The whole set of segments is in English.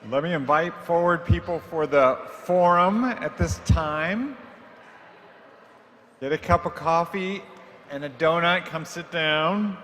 Let me invite forward people for the forum at this time. Get a cup of coffee and a donut, come sit down.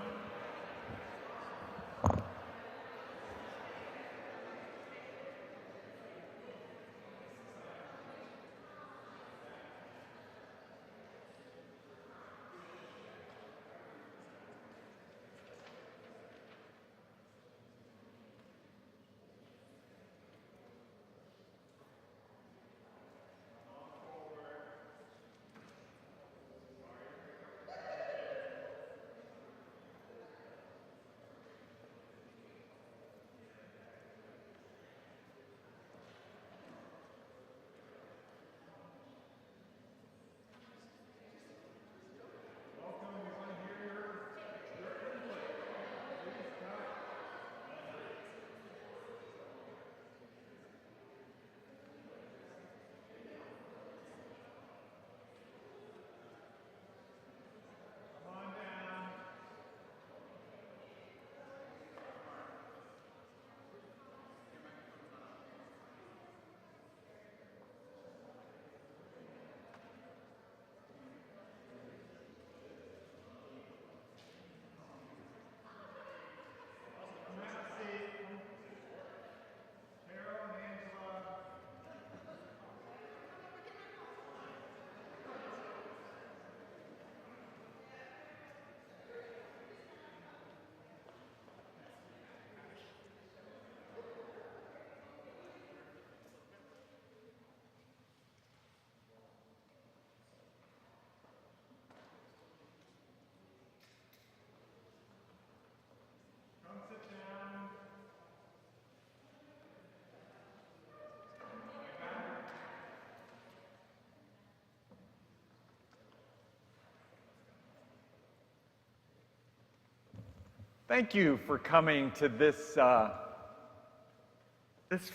Thank you for coming to this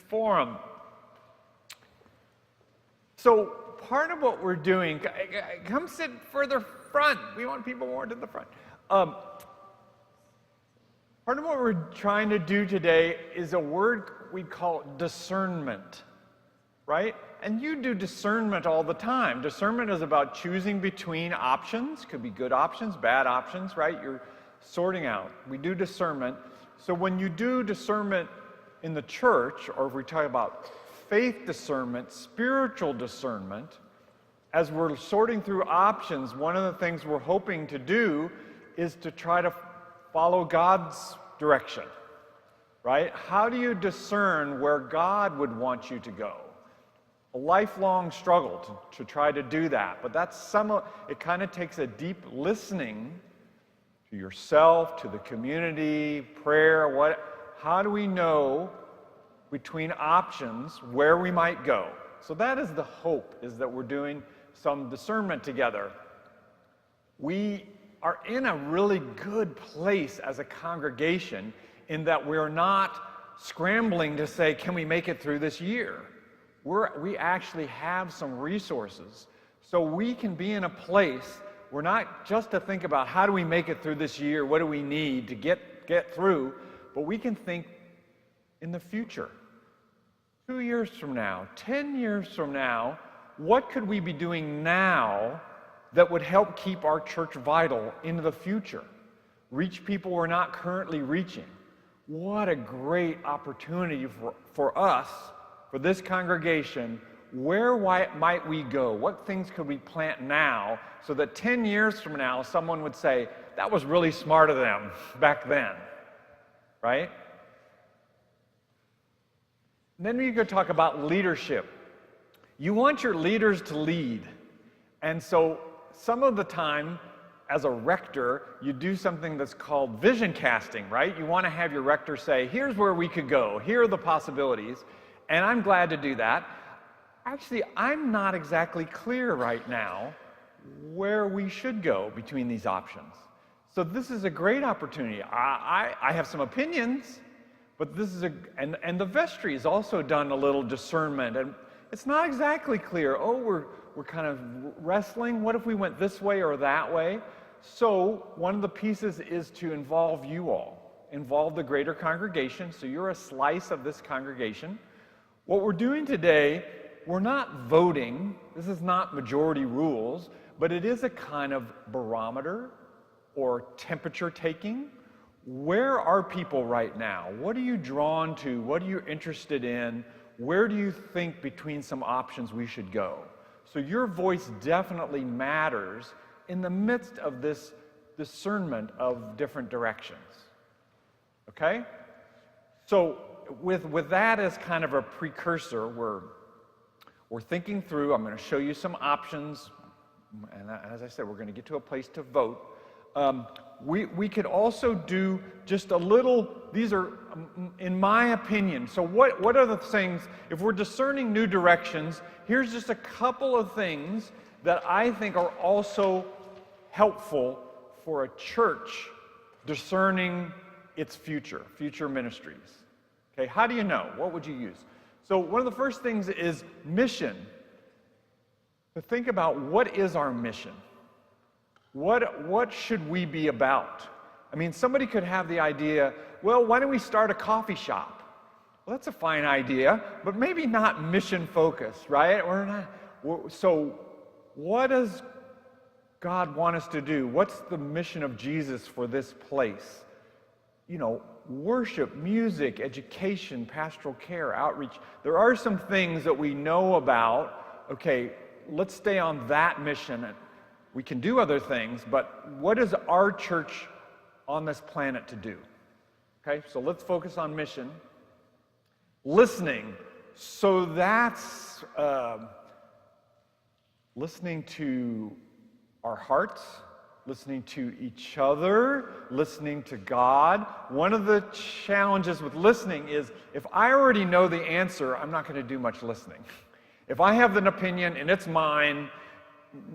forum. So part of what we're doing, come sit further front. We want people more to the front. Part of what we're trying to do today is a word we call discernment, right? And you do discernment all the time. Discernment is about choosing between options. Could be good options, bad options, right? You're sorting out. We do discernment. So when you do discernment in the church, or if we talk about faith discernment, spiritual discernment, as we're sorting through options, one of the things we're hoping to do is to try to follow God's direction, right? How do you discern where God would want you to go? A lifelong struggle to try to do that, but it kind of takes a deep listening to yourself, to the community, prayer. How do we know between options where we might go? So that is the hope, is that we're doing some discernment together. We are in a really good place as a congregation in that we're not scrambling to say, can we make it through this year? We actually have some resources. So we can be in a place. We're not just to think about how do we make it through this year, what do we need to get through, but we can think in the future. 2 years from now, 10 years from now, what could we be doing now that would help keep our church vital into the future? Reach people we're not currently reaching. What a great opportunity for us, for this congregation. Where might we go? What things could we plant now so that 10 years from now someone would say, that was really smart of them back then, right? And then we could talk about leadership. You want your leaders to lead. And so some of the time, as a rector, you do something that's called vision casting, right? You want to have your rector say, here's where we could go. Here are the possibilities. And I'm glad to do that. Actually, I'm not exactly clear right now where we should go between these options. So this is a great opportunity. I have some opinions, but this is and the vestry has also done a little discernment, and it's not exactly clear. Oh, we're kind of wrestling. What if we went this way or that way? So one of the pieces is to involve you all, involve the greater congregation. So you're a slice of this congregation. What we're doing today, we're not voting. This is not majority rules, but it is a kind of barometer or temperature taking. Where are people right now? What are you drawn to? What are you interested in? Where do you think between some options we should go? So your voice definitely matters in the midst of this discernment of different directions. Okay? So with that as kind of a precursor, we're thinking through. I'm going to show you some options, and as I said, we're going to get to a place to vote. We could also do just a little. These are, in my opinion. So what are the things? If we're discerning new directions, here's just a couple of things that I think are also helpful for a church discerning its future ministries. Okay, how do you know? What would you use? So one of the first things is mission. To think about, what is our mission? What should we be about? I mean, somebody could have the idea, well, why don't we start a coffee shop? Well, that's a fine idea, but maybe not mission focused, right? So what does God want us to do? What's the mission of Jesus for this place? You know, worship, music, education, pastoral care, outreach. There are some things that we know about. Okay, let's stay on that mission. We can do other things, but what is our church on this planet to do? Okay, so let's focus on mission. Listening. So that's listening to our hearts, listening to each other, listening to God. One of the challenges with listening is, if I already know the answer, I'm not going to do much listening. If I have an opinion and it's mine,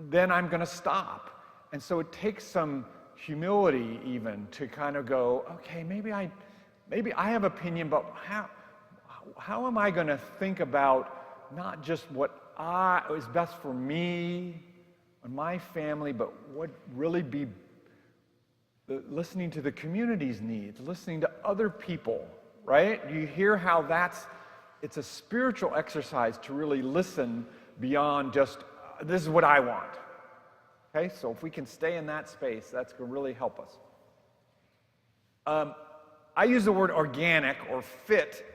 then I'm going to stop. And so it takes some humility even to kind of go, okay, maybe I have opinion, but how am I going to think about not just what is best for me and my family, but what really be listening to the community's needs, listening to other people, right? You hear how it's a spiritual exercise to really listen beyond just, this is what I want. Okay, so if we can stay in that space, that's going to really help us. I use the word organic or fit.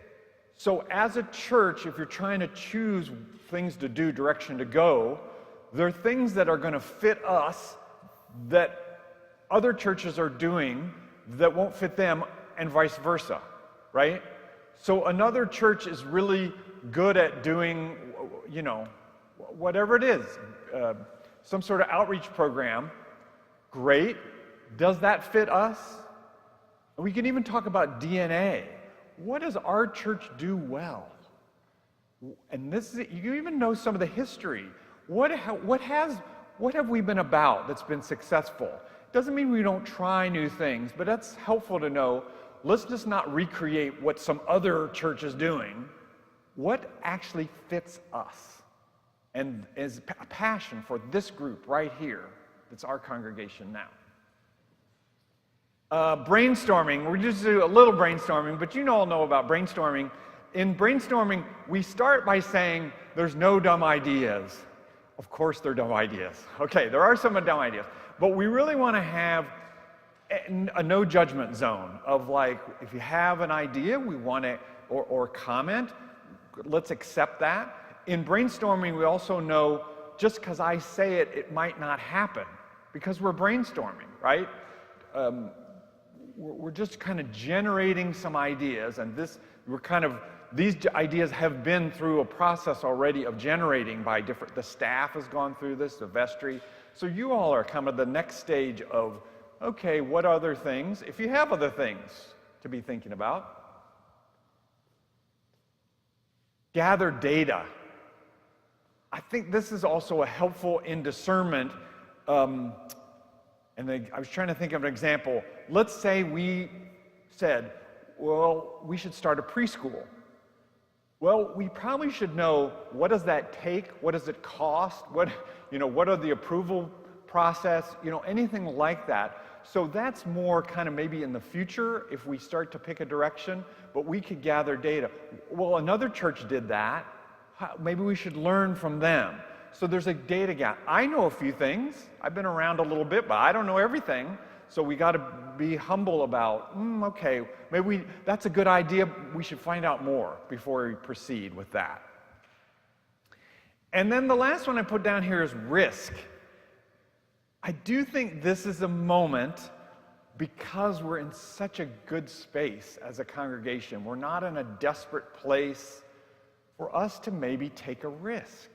So as a church, if you're trying to choose things to do, direction to go, there are things that are going to fit us that other churches are doing that won't fit them, and vice versa, right? So another church is really good at doing, you know, whatever it is, some sort of outreach program. Great. Does that fit us? We can even talk about DNA. What does our church do well? And you even know some of the history. What have we been about that's been successful? Doesn't mean we don't try new things, but that's helpful to know. Let's just not recreate what some other church is doing. What actually fits us and is a passion for this group right here that's our congregation now? Brainstorming. We're just do a little brainstorming, but you all know about brainstorming. In brainstorming, we start by saying there's no dumb ideas. Of course there are dumb ideas. Okay, there are some dumb ideas. But we really want to have a no judgment zone of, like, if you have an idea, we want to, or comment, let's accept that. In brainstorming, we also know just because I say it, it might not happen, because we're brainstorming, right? We're just kind of generating some ideas, and these ideas have been through a process already of generating by the staff has gone through this, the vestry. So you all are kind of the next stage of, okay, what other things, if you have other things to be thinking about. Gather data. I think this is also helpful in discernment. I was trying to think of an example. Let's say we said, well, we should start a preschool. Well, we probably should know, what does that take? What does it cost? What are the approval process? Anything like that. So that's more kind of maybe in the future if we start to pick a direction, but we could gather data. Well, another church did that. Maybe we should learn from them. So there's a data gap. I know a few things. I've been around a little bit, but I don't know everything. So we got to be humble about, okay, maybe that's a good idea. We should find out more before we proceed with that. And then the last one I put down here is risk. I do think this is a moment, because we're in such a good space as a congregation, we're not in a desperate place, for us to maybe take a risk,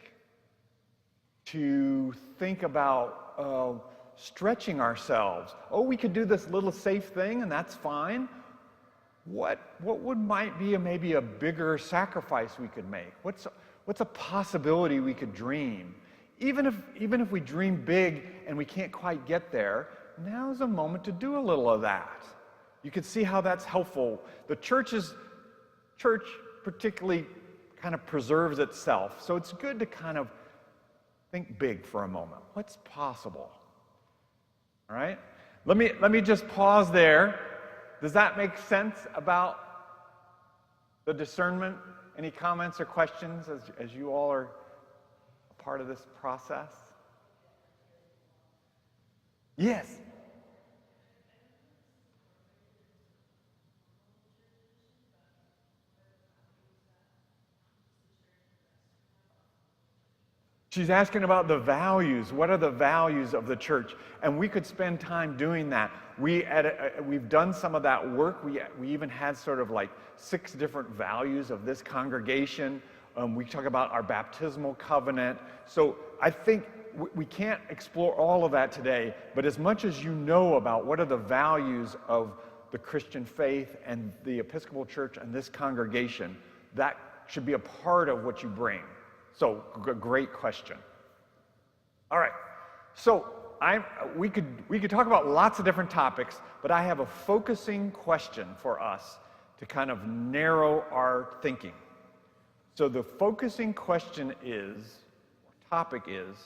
to think about stretching ourselves. Oh, we could do this little safe thing, and that's fine. What might be maybe a bigger sacrifice we could make? What's a possibility we could dream? Even if we dream big and we can't quite get there, now's a moment to do a little of that. You can see how that's helpful. The church particularly kind of preserves itself, so it's good to kind of think big for a moment. What's possible? All right? Let me just pause there. Does that make sense about the discernment? Any comments or questions as you all are a part of this process? Yes. She's asking about the values. What are the values of the church? And we could spend time doing that. We've done some of that work. We even had sort of like 6 different values of this congregation. We talk about our baptismal covenant. So I think we can't explore all of that today, but as much as you know about what are the values of the Christian faith and the Episcopal Church and this congregation, that should be a part of what you bring. So, great question. All right. So, we could talk about lots of different topics, but I have a focusing question for us to kind of narrow our thinking. So, the focusing question topic is,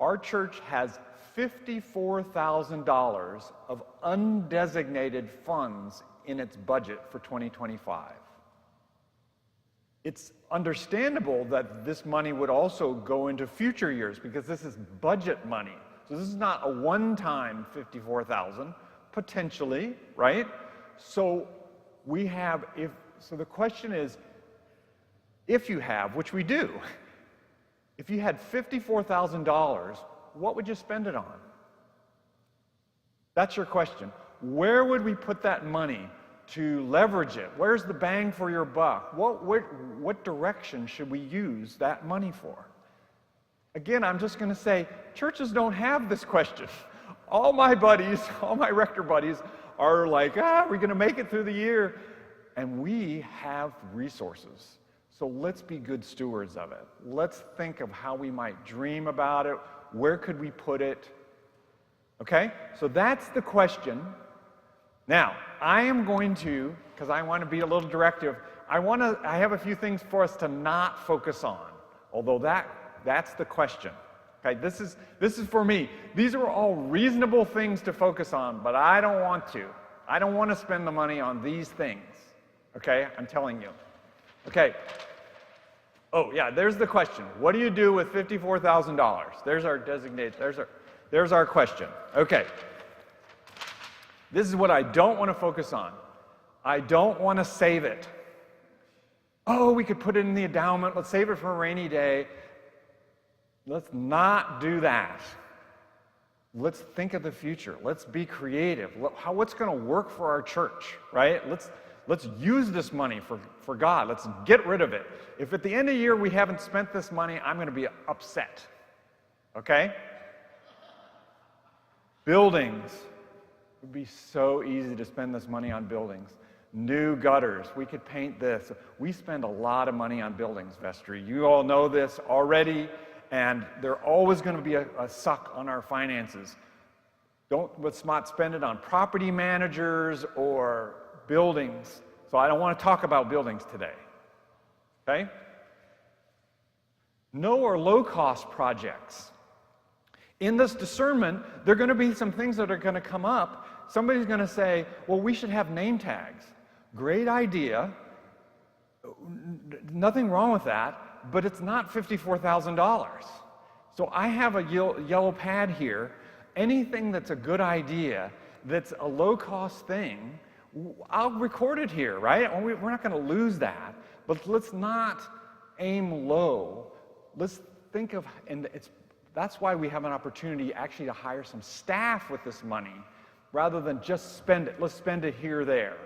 our church has $54,000 of undesignated funds in its budget for 2025. It's understandable that this money would also go into future years because this is budget money. So this is not a one-time $54,000, potentially, right? So the question is, if you have, which we do, if you had $54,000, what would you spend it on? That's your question. Where would we put that money to leverage it? Where's the bang for your buck? What direction should we use that money for? Again, I'm just going to say, churches don't have this question. All my rector buddies are like, we're going to make it through the year. And we have resources. So let's be good stewards of it. Let's think of how we might dream about it. Where could we put it? Okay? So that's the question. Now, I am going to, because I want to be a little directive, I have a few things for us to not focus on, although that's the question. Okay, this is for me. These are all reasonable things to focus on, but I don't want to. I don't want to spend the money on these things. Okay, I'm telling you. Okay. Oh, yeah, there's the question. What do you do with $54,000? There's our designated, there's our question. Okay. This is what I don't want to focus on. I don't want to save it. Oh, we could put it in the endowment. Let's save it for a rainy day. Let's not do that. Let's think of the future. Let's be creative. What's going to work for our church, right? Let's use this money for God. Let's get rid of it. If at the end of the year we haven't spent this money, I'm going to be upset. Okay? Buildings. It would be so easy to spend this money on buildings. New gutters. We could paint this. We spend a lot of money on buildings, Vestry. You all know this already, and they're always going to be a suck on our finances. Let's not spend it on property managers or buildings. So I don't want to talk about buildings today. Okay? No or low-cost projects. In this discernment, there are going to be some things that are going to come up. Somebody's going to say, well, we should have name tags. Great idea. Nothing wrong with that, but it's not $54,000. So I have a yellow pad here. Anything that's a good idea, that's a low-cost thing, I'll record it here, right? We're not going to lose that, but let's not aim low. Let's think of, that's why we have an opportunity actually to hire some staff with this money rather than just spend it. Let's spend it here or there.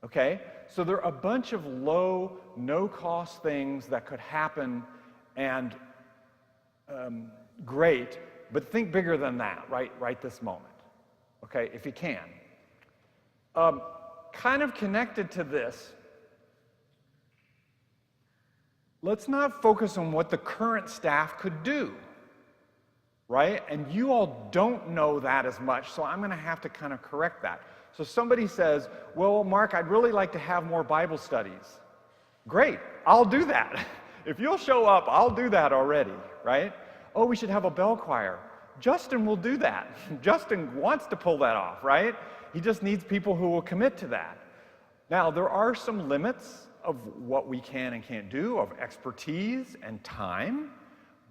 Okay? So there are a bunch of low, no-cost things that could happen and great, but think bigger than that right this moment. Okay? If you can. Kind of connected to this, let's not focus on what the current staff could do, right? And you all don't know that as much, so I'm going to have to kind of correct that. So somebody says, well, Mark, I'd really like to have more Bible studies. Great, I'll do that. If you'll show up, I'll do that already, right? Oh, we should have a bell choir. Justin will do that. Justin wants to pull that off, right? He just needs people who will commit to that. Now, there are some limits of what we can and can't do, of expertise and time,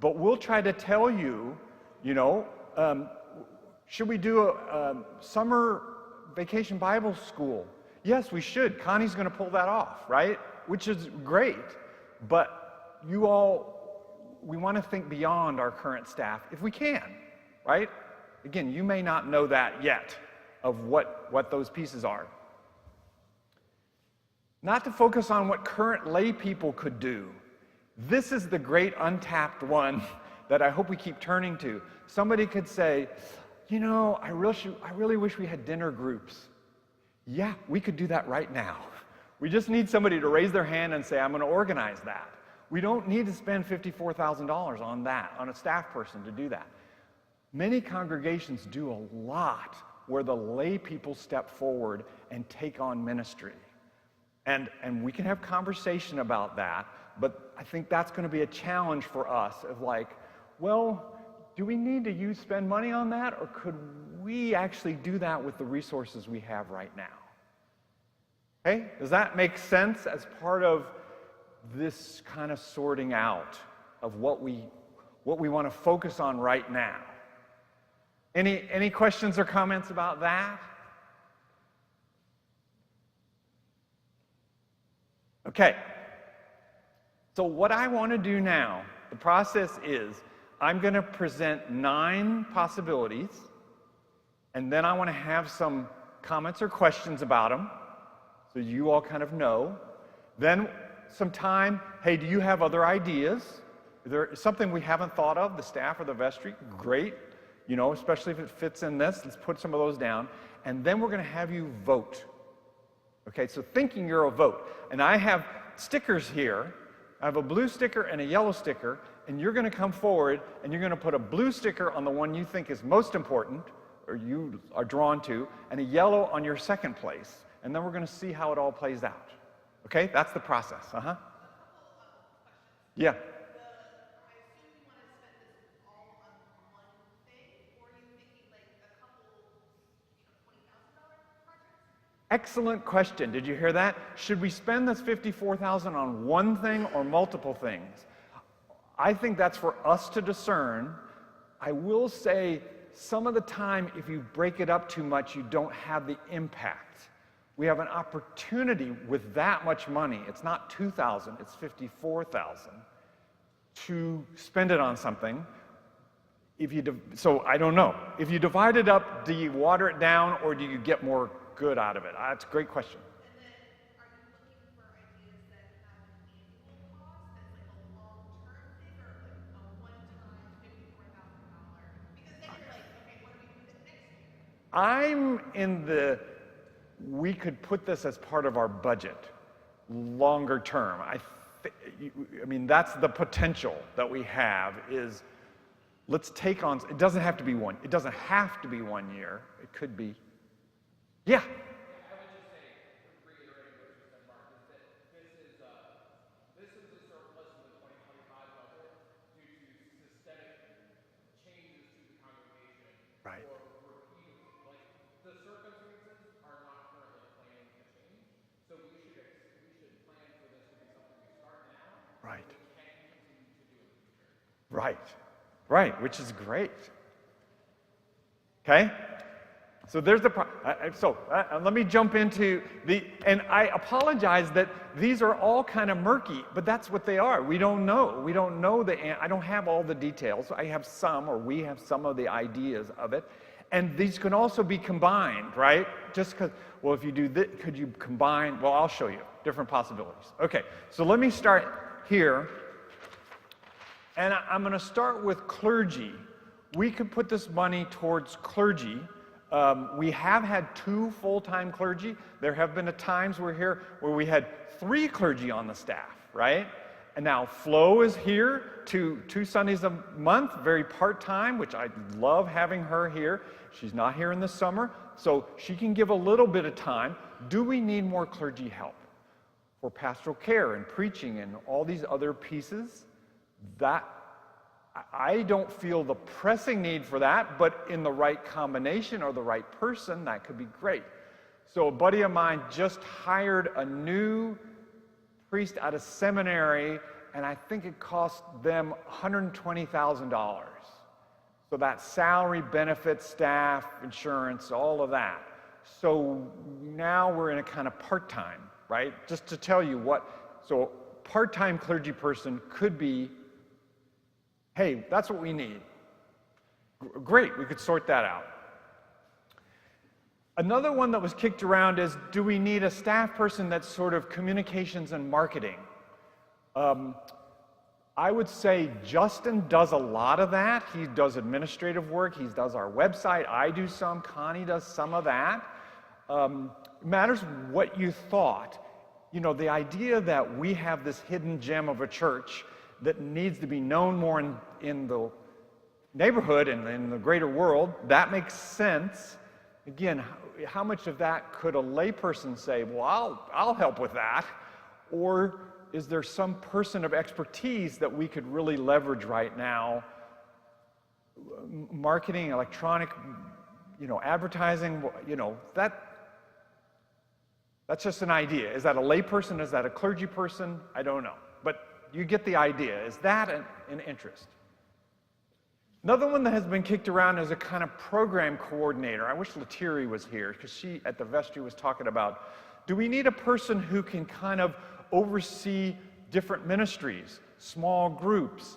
but we'll try to tell you, should we do a summer vacation Bible school? Yes, we should. Connie's going to pull that off, right? Which is great, but we want to think beyond our current staff if we can, right? Again, you may not know that yet of what those pieces are. Not to focus on what current lay people could do. This is the great untapped one that I hope we keep turning to. Somebody could say, I really wish we had dinner groups. Yeah, we could do that right now. We just need somebody to raise their hand and say, I'm going to organize that. We don't need to spend $54,000 on that, on a staff person to do that. Many congregations do a lot where the lay people step forward and take on ministry. And we can have conversation about that, but I think that's going to be a challenge for us of do we need to spend money on that, or could we actually do that with the resources we have right now? Okay? Does that make sense as part of this kind of sorting out of what we want to focus on right now? Any questions or comments about that? Okay. So what I want to do now, the process is I'm going to present 9 possibilities, and then I want to have some comments or questions about them so you all kind of know. Then some time, hey, do you have other ideas? Is there something we haven't thought of, the staff or the vestry? Great. Especially if it fits in this, let's put some of those down. And then we're going to have you vote. Okay, so thinking you're a vote. And I have stickers here. I have a blue sticker and a yellow sticker, and you're going to come forward and you're going to put a blue sticker on the one you think is most important, or you are drawn to, and a yellow on your second place. And then we're going to see how it all plays out. Okay, that's the process. Yeah. Excellent question. Did you hear that? Should we spend this $54,000 on one thing or multiple things? I think that's for us to discern. I will say some of the time, if you break it up too much, you don't have the impact. We have an opportunity with that much money. It's not $2,000, it's $54,000 to spend it on something. So I don't know. If you divide it up, do you water it down or do you get more good out of it? That's a great question. And then, are you looking for ideas that have an annual cost, that's like a long-term thing, or like a one-time $54,000? Because then you're like, okay, what are we doing next year? We could put this as part of our budget, longer term. That's the potential that we have is, let's take on, it doesn't have to be 1 year, it could be. Yeah. I would just say, reiterating what you said, Mark, is that this is a surplus in the 2025 budget due to systemic changes to Right, which is great. Okay? So there's the let me jump into and I apologize that these are all kind of murky, but that's what they are. We don't know. I don't have all the details. I have some, or we have some of the ideas of it. And these can also be combined, right? Just because, well, if you do this, could you combine? Well, I'll show you different possibilities. Okay, so let me start here. And I'm going to start with clergy. We could put this money towards clergy. We have had 2 full-time clergy. There have been times where we had 3 clergy on the staff, right? And now Flo is here 2 Sundays a month, very part-time, which I love having her here. She's not here in the summer, so she can give a little bit of time. Do we need more clergy help for pastoral care and preaching and all these other pieces? That I don't feel the pressing need for that, but in the right combination or the right person, that could be great. So a buddy of mine just hired a new priest out of seminary, and I think it cost them $120,000. So that's salary, benefits, staff, insurance, all of that. So now we're in a kind of part-time, right? Just to tell you so a part-time clergy person could be, hey, that's what we need. Great, we could sort that out. Another one that was kicked around is, do we need a staff person that's sort of communications and marketing? I would say Justin does a lot of that. He does administrative work. He does our website. I do some. Connie does some of that. It matters what you thought. You know, the idea that we have this hidden gem of a church that needs to be known more in the neighborhood and in the greater world, that makes sense. Again, how much of that could a layperson say, well, I'll help with that? Or is there some person of expertise that we could really leverage right now? Marketing, electronic, advertising, that's just an idea. Is that a layperson? Is that a clergy person? I don't know. But you get the idea. Is that an interest? Another one that has been kicked around is a kind of program coordinator. I wish Letiri was here, because she at the vestry was talking about, do we need a person who can kind of oversee different ministries, small groups,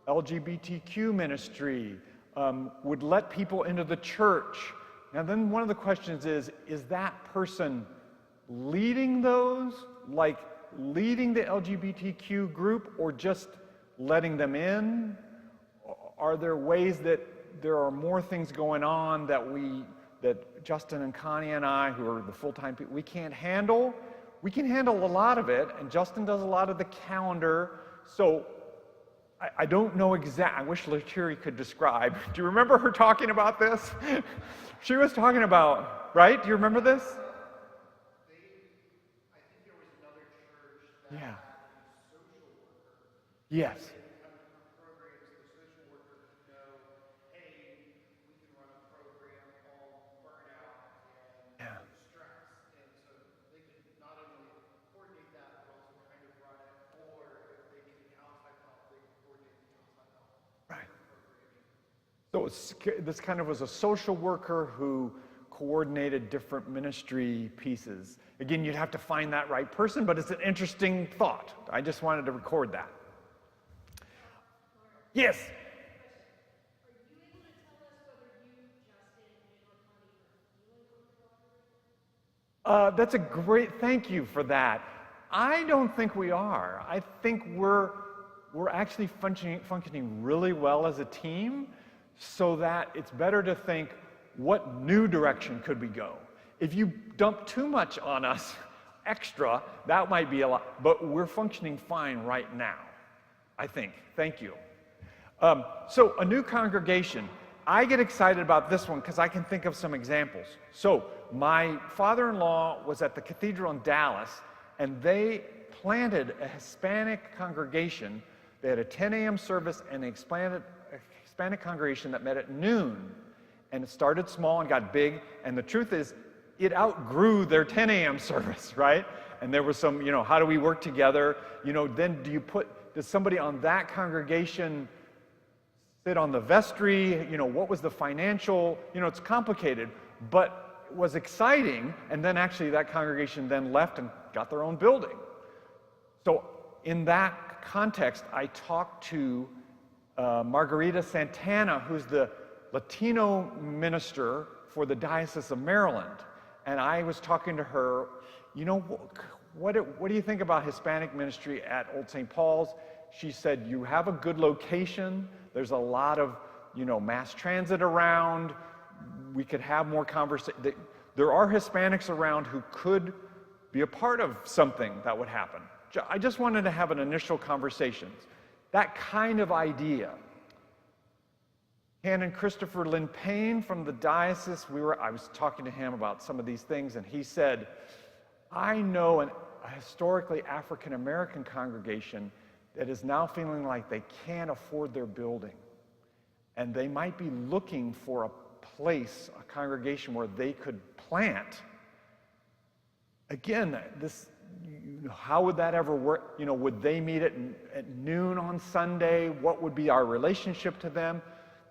LGBTQ ministry, would let people into the church? Now then one of the questions is that person leading those, like leading the LGBTQ group, or just letting them in? Are there ways that there are more things going on that Justin and Connie and I, who are the full-time people, we can't handle? We can handle a lot of it, and Justin does a lot of the calendar. So I don't know I wish Letiri could describe. Do you remember her talking about this? She was talking about, right? Do you remember this? I think there was another church that Yeah. had a social worker. Yes. They would come to programs, the social worker would know, hey, we can run a program called Burnout and Stress. And so they could not only coordinate that, but also kind of run it. Or if they needed outside help, they could coordinate the outside help. Right. So this kind of was a social worker who coordinated different ministry pieces. Again, you'd have to find that right person, but it's an interesting thought. I just wanted to record that. Yes? Are you able to tell us whether you, Justin, and or Connie are feeling comfortable? That's a great, thank you for that. I don't think we are. I think we're actually functioning really well as a team, so that it's better to think, what new direction could we go? If you dump too much on us extra, that might be a lot, but we're functioning fine right now, I think. Thank you. So a new congregation. I get excited about this one because I can think of some examples. So my father-in-law was at the cathedral in Dallas, and they planted a Hispanic congregation. They had a 10 a.m. service, and they expanded a Hispanic congregation that met at noon. And it started small and got big, and the truth is, it outgrew their 10 a.m. service, right? And there was some, how do we work together? Then does somebody on that congregation sit on the vestry, what was the financial, it's complicated, but it was exciting. And then actually that congregation then left and got their own building. So in that context, I talked to Margarita Santana, who's the Latino minister for the Diocese of Maryland. And I was talking to her, what do you think about Hispanic ministry at Old St. Paul's? She said, you have a good location. There's a lot of, mass transit around. We could have more conversation. There are Hispanics around who could be a part of something that would happen. I just wanted to have an initial conversation. That kind of idea. Canon Christopher Lynn Payne from the diocese, I was talking to him about some of these things, and he said, I know a historically African American congregation that is now feeling like they can't afford their building. And they might be looking for a place, a congregation where they could plant. Again, how would that ever work? Would they meet at noon on Sunday? What would be our relationship to them?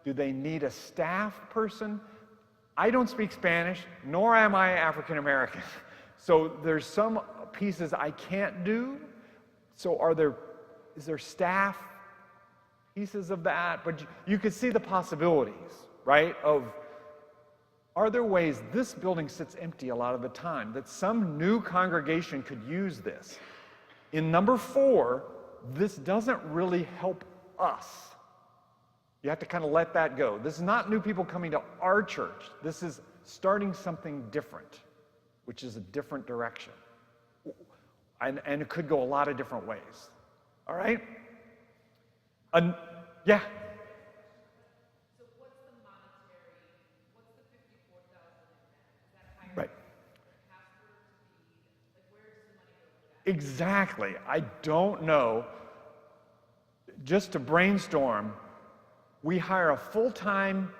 Do they need a staff person? I don't speak Spanish, nor am I African American. So there's some pieces I can't do. So is there staff pieces of that? But you could see the possibilities, right? Are there ways this building sits empty a lot of the time that some new congregation could use this? In number 4, this doesn't really help us. You have to kind of let that go. This is not new people coming to our church. This is starting something different, which is a different direction. And it could go a lot of different ways. All right? Yeah. So what's the monetary, what's the 54,000 in that? Is that higher? Right. Pastor to be, where does the money go for that? Exactly. I don't know. Just to brainstorm, we hire a full-time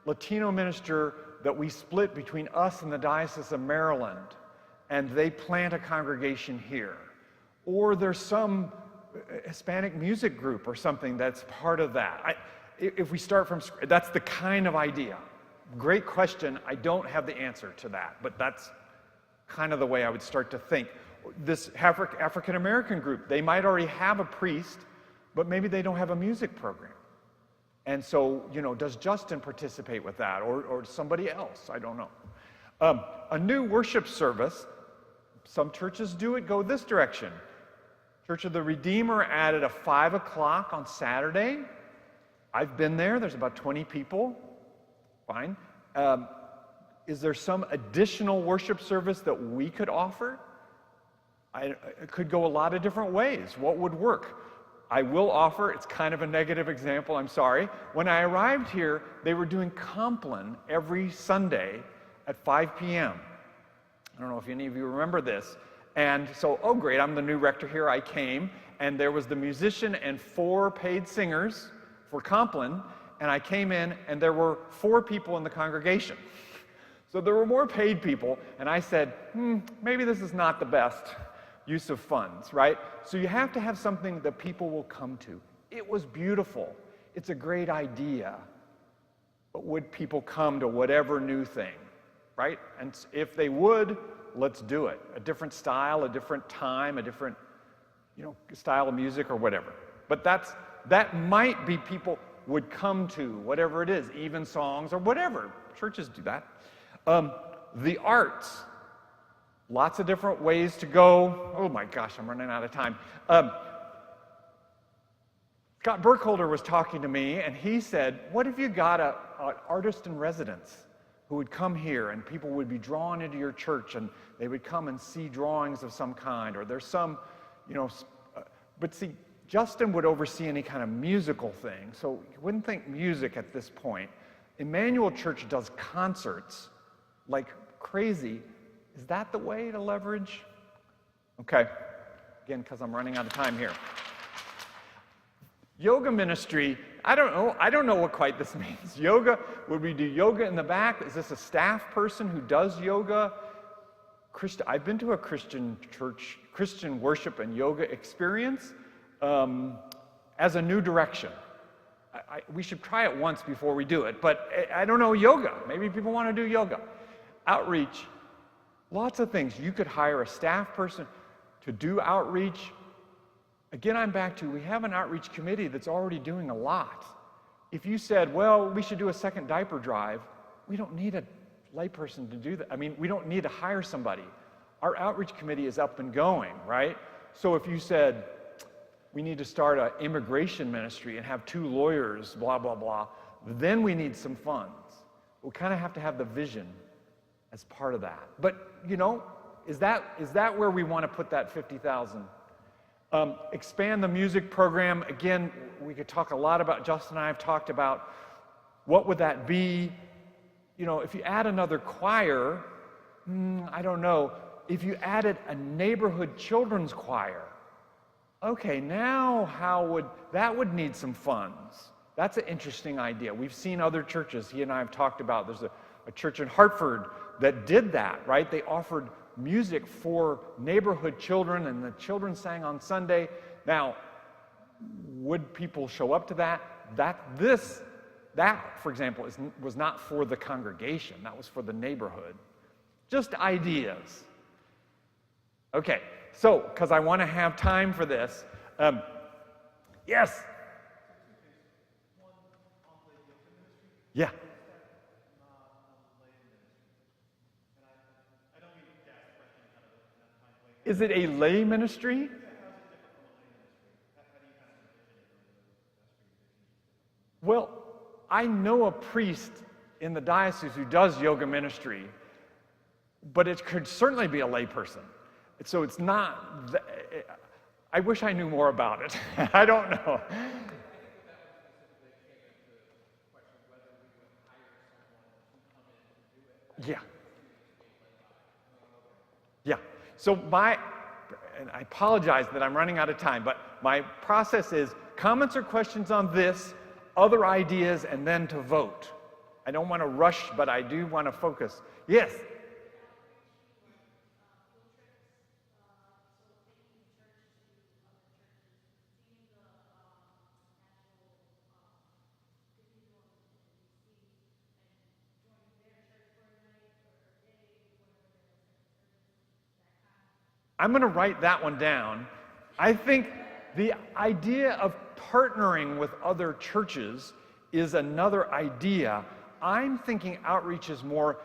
Latino minister that we split between us and the Diocese of Maryland, and they plant a congregation here. Or there's some Hispanic music group or something that's part of that. If we start from, that's the kind of idea. Great question. I don't have the answer to that, but that's kind of the way I would start to think. This African American group, they might already have a priest, but maybe they don't have a music program. And so, does Justin participate with that or somebody else? I don't know. A new worship service, some churches do it, go this direction. Church of the Redeemer added a 5 o'clock on Saturday. I've been there. There's about 20 people. Fine. Is there some additional worship service that we could offer? It could go a lot of different ways. What would work? I will offer, it's kind of a negative example, I'm sorry. When I arrived here, they were doing Compline every Sunday at 5 p.m. I don't know if any of you remember this. And so, oh great, I'm the new rector here. I came, and there was the musician and 4 paid singers for Compline, and I came in, and there were 4 people in the congregation. So there were more paid people, and I said, maybe this is not the best use of funds, right? So you have to have something that people will come to. It was beautiful. It's a great idea. But would people come to whatever new thing, right? And if they would, let's do it. A different style, a different time, a different, style of music or whatever. But that might be people would come to, whatever it is, even songs or whatever. Churches do that. The arts. Lots of different ways to go. Oh my gosh, I'm running out of time. Scott Burkholder was talking to me, and he said, what if you got an artist in residence who would come here, and people would be drawn into your church, and they would come and see drawings of some kind, or there's some, but see, Justin would oversee any kind of musical thing, so you wouldn't think music at this point. Emmanuel Church does concerts like crazy. Is that the way to leverage? Okay, again, because I'm running out of time here. Yoga ministry, I don't know what quite this means. Yoga, would we do yoga in the back? Is this a staff person who does yoga? I've been to a Christian church, Christian worship and yoga experience as a new direction. we should try it once before we do it, but I don't know, yoga. Maybe people want to do yoga. Outreach, lots of things. You could hire a staff person to do outreach. Again, I'm back to, we have an outreach committee that's already doing a lot. If you said, well, we should do a second diaper drive, we don't need a layperson to do that. I mean, we don't need to hire somebody. Our outreach committee is up and going, right? So if you said, we need to start an immigration ministry and have 2 lawyers, blah, blah, blah, then we need some funds. We kind of have to have the vision as part of that. But, you know, is that where we want to put that 50,000? Expand the music program. Again, we could talk a lot about, Justin and I have talked about, what would that be? You know, if you add another choir, I don't know. If you added a neighborhood children's choir, okay, now that would need some funds. That's an interesting idea. We've seen other churches, he and I have talked about, there's a church in Hartford that did that, right? They offered music for neighborhood children, and the children sang on Sunday. Now, would people show up to that? That, for example, was not for the congregation. That was for the neighborhood. Just ideas. Okay, so, because I want to have time for this. Yes? Yeah. Is it a lay ministry? Well, I know a priest in the diocese who does yoga ministry, but it could certainly be a lay person. So it's not, I wish I knew more about it. I don't know. Yeah. Yeah. So and I apologize that I'm running out of time, but my process is comments or questions on this, other ideas, and then to vote. I don't want to rush, but I do want to focus. Yes? I'm going to write that one down. I think the idea of partnering with other churches is another idea. I'm thinking outreach is more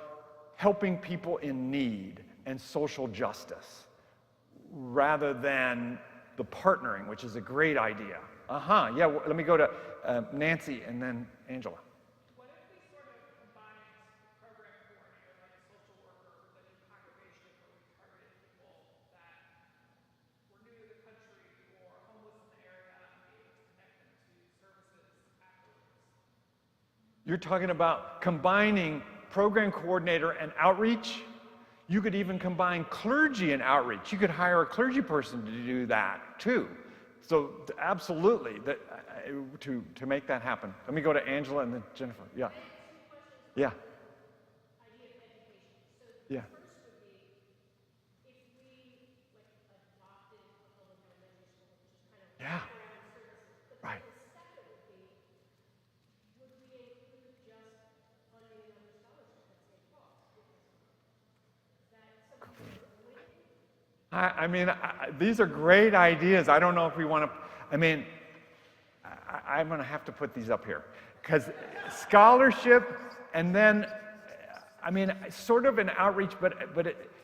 helping people in need and social justice rather than the partnering, which is a great idea. Yeah, well, let me go to Nancy and then Angela. What if we sort of combined program coordinator, like a social worker, with a new congregation where we targeted people that were new to the country or homeless in the area and be able to connect them to services afterwards? You're talking about combining program coordinator and outreach? You could even combine clergy and outreach. You could hire a clergy person to do that too. So absolutely, to make that happen. Let me go to Angela and then Jennifer. Yeah. Yeah. Yeah. Yeah. Right. I mean, these are great ideas. I don't know if we want to, I mean, I'm going to have to put these up here. Because scholarship, and then, I mean, sort of an outreach, but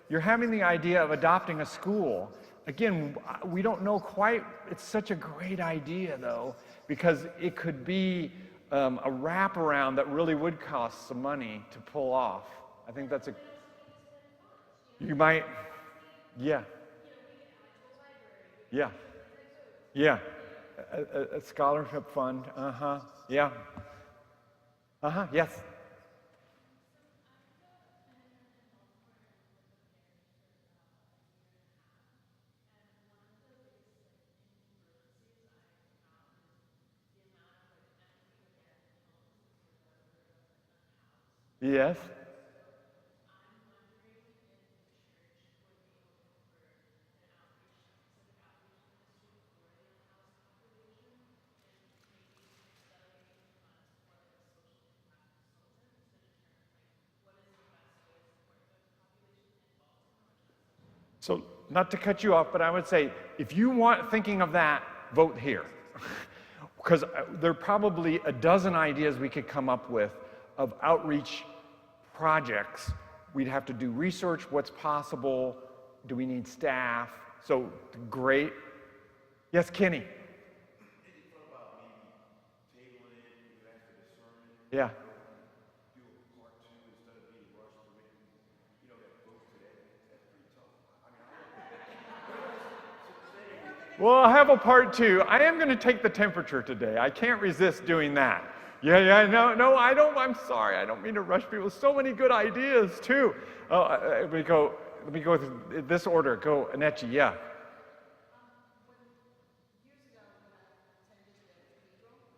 you're having the idea of adopting a school. Again, we don't know quite, it's such a great idea, though, because it could be a wraparound that really would cost some money to pull off. I think that's you might, yeah. Yeah. Yeah. A scholarship fund. Yeah. Yes. Yes. So, not to cut you off, but I would say if you want thinking of that, vote here. Because there are probably a dozen ideas we could come up with of outreach projects. We'd have to do research, what's possible, do we need staff? So, great. Yes, Kenny? Yeah. Well, I'll have a part two. I am going to take the temperature today. I can't resist doing that. Yeah, no, I don't. I'm sorry. I don't mean to rush people. So many good ideas, too. Let me go through this order. Go, Anechi, yeah.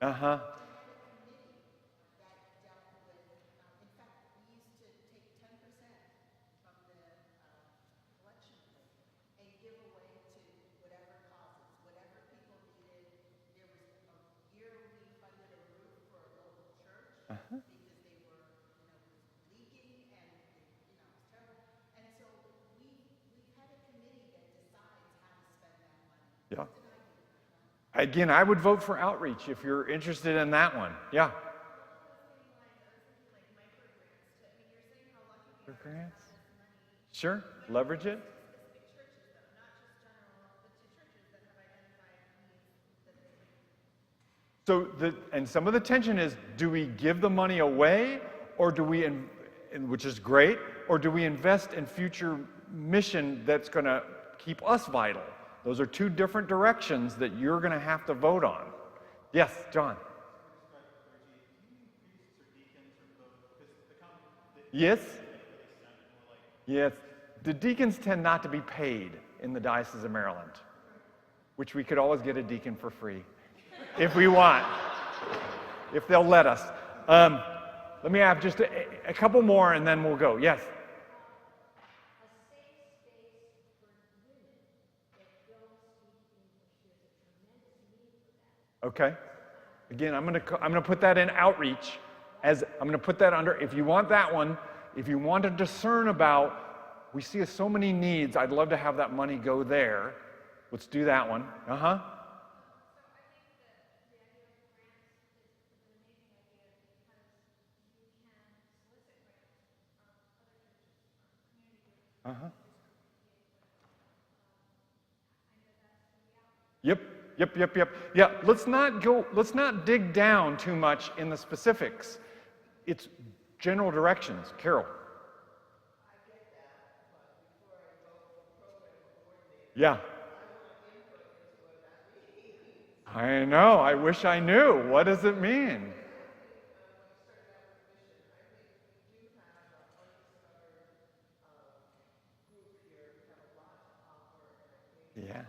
Uh-huh. Yeah. Again, I would vote for outreach if you're interested in that one. Yeah. For grants? Sure. Leverage it. So, and some of the tension is, do we give the money away, or do we, which is great, or do we invest in future mission that's going to keep us vital? Those are two different directions that you're going to have to vote on. Yes, John. Yes? Yes. The deacons tend not to be paid in the Diocese of Maryland, which we could always get a deacon for free if we want, if they'll let us. Let me have just a couple more and then we'll go. Yes? Okay. Again, I'm gonna put that in outreach as I'm gonna put that under. If you want that one, if you want to discern about, we see so many needs. I'd love to have that money go there. Let's do that one. Uh-huh. Uh-huh. Yep. Yeah, let's not dig down too much in the specifics. It's general directions. Carol. Yeah. I know, I wish I knew. What does it mean? Yeah.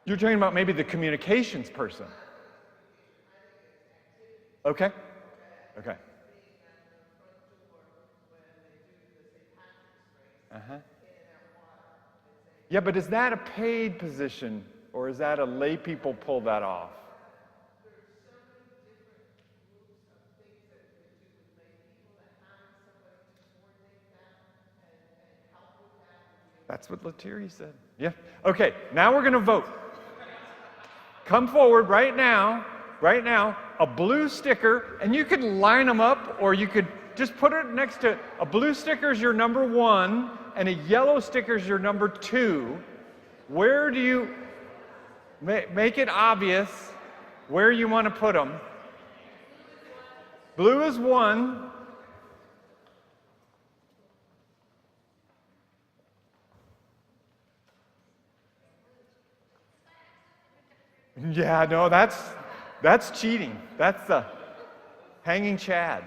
You're talking about maybe the communications person. Okay. Uh-huh. Yeah, but is that a paid position or is that a lay people pull that off? That's what Lettieri said. Yeah. Okay, now we're going to vote. Come forward right now, a blue sticker, and you could line them up or you could just put it next to, a blue sticker is your number 1 and a yellow sticker is your number 2. Where do you, make it obvious where you want to put them. Blue is 1. Yeah, no, that's cheating. That's hanging Chad.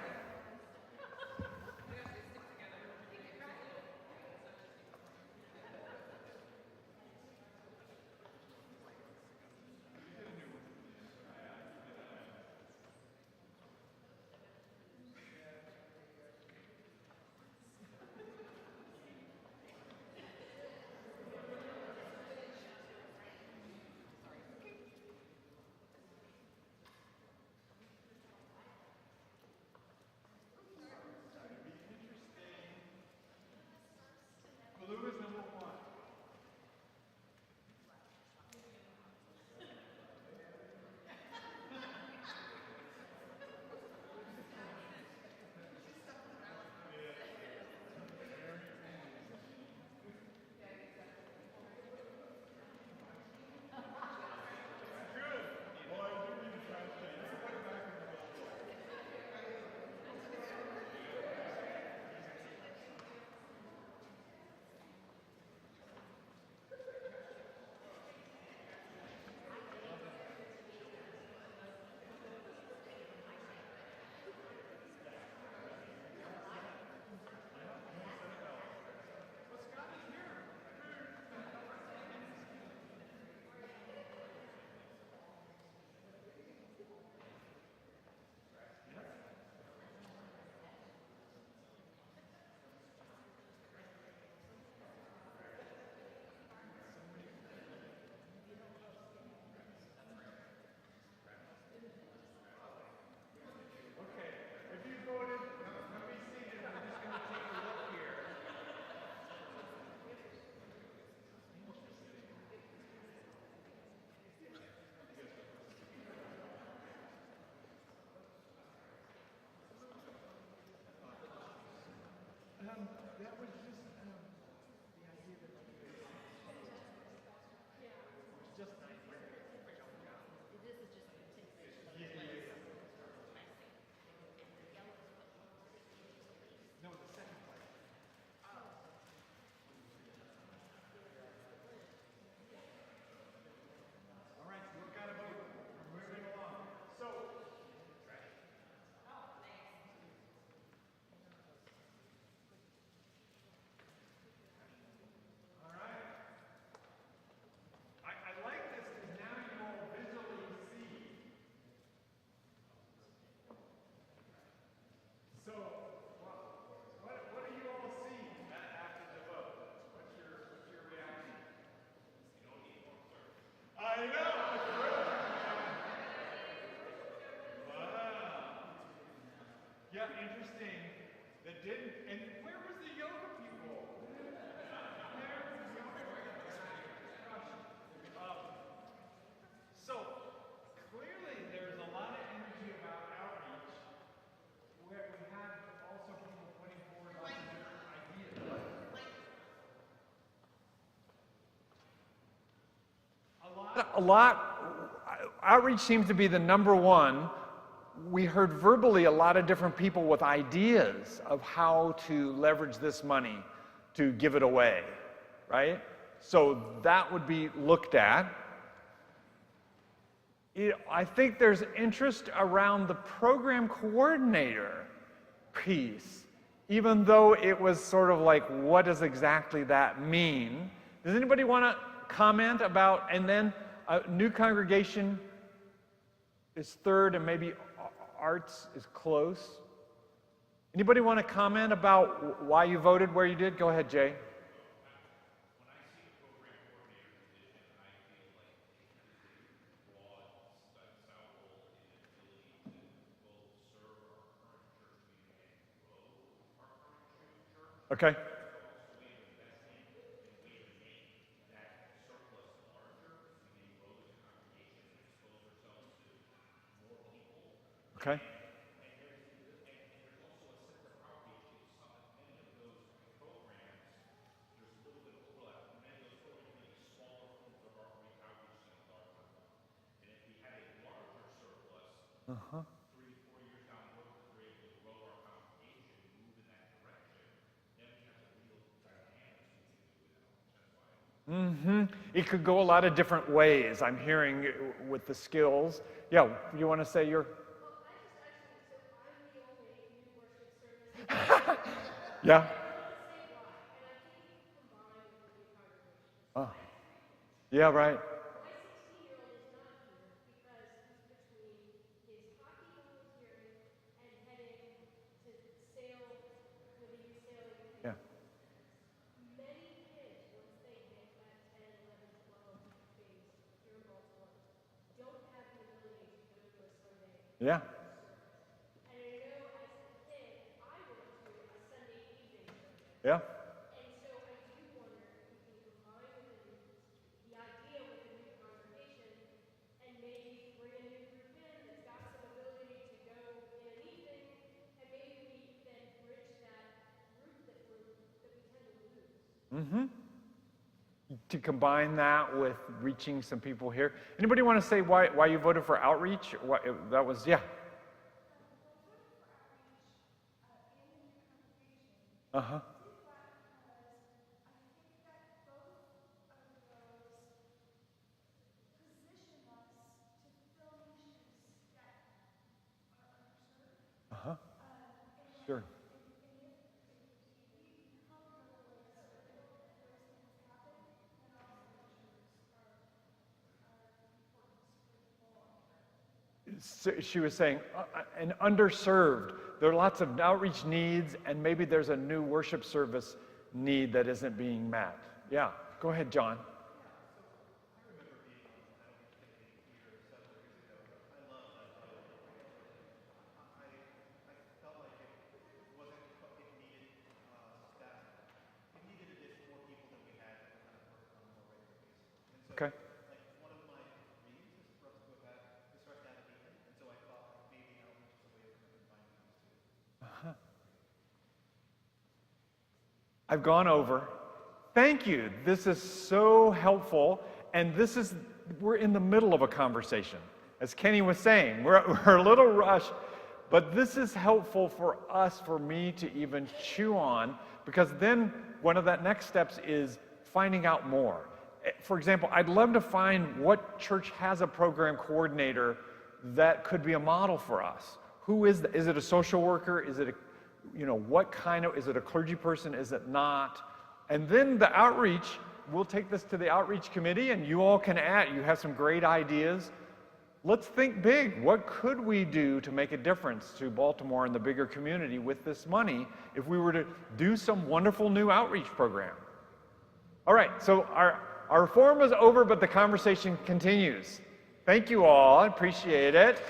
outreach seems to be the number one. We heard verbally a lot of different people with ideas of how to leverage this money to give it away, right? So that would be looked at. I think there's interest around the program coordinator piece, even though it was sort of like, what does exactly that mean? Does anybody want to comment about, and then a new congregation is third and maybe arts is close? Anybody want to comment about why you voted where you did? Go ahead, Jay. Okay. Okay. Uh-huh. Mm-hmm. It could go a lot of different ways, I'm hearing, with the skills. Yeah, you want to say your... Yeah? Oh. Yeah, right. Yeah. Yeah. Yeah. Mm-hmm. To combine that with reaching some people here. Anybody want to say why you voted for outreach? Why, that was, yeah. Uh-huh. Uh-huh. Sure. So she was saying, an underserved. There are lots of outreach needs, and maybe there's a new worship service need that isn't being met. Yeah, go ahead, John. Okay. I've gone over. Thank you. This is so helpful. And we're in the middle of a conversation. As Kenny was saying, we're a little rushed, but this is helpful for us, for me to even chew on, because then one of that next steps is finding out more. For example, I'd love to find what church has a program coordinator that could be a model for us. Who is it? Is it a social worker? Is it what kind of, is it a clergy person? Is it not? And then the outreach, we'll take this to the outreach committee, and you all can add, you have some great ideas. Let's think big. What could we do to make a difference to Baltimore and the bigger community with this money if we were to do some wonderful new outreach program? All right, so our forum is over, but the conversation continues. Thank you all, I appreciate it.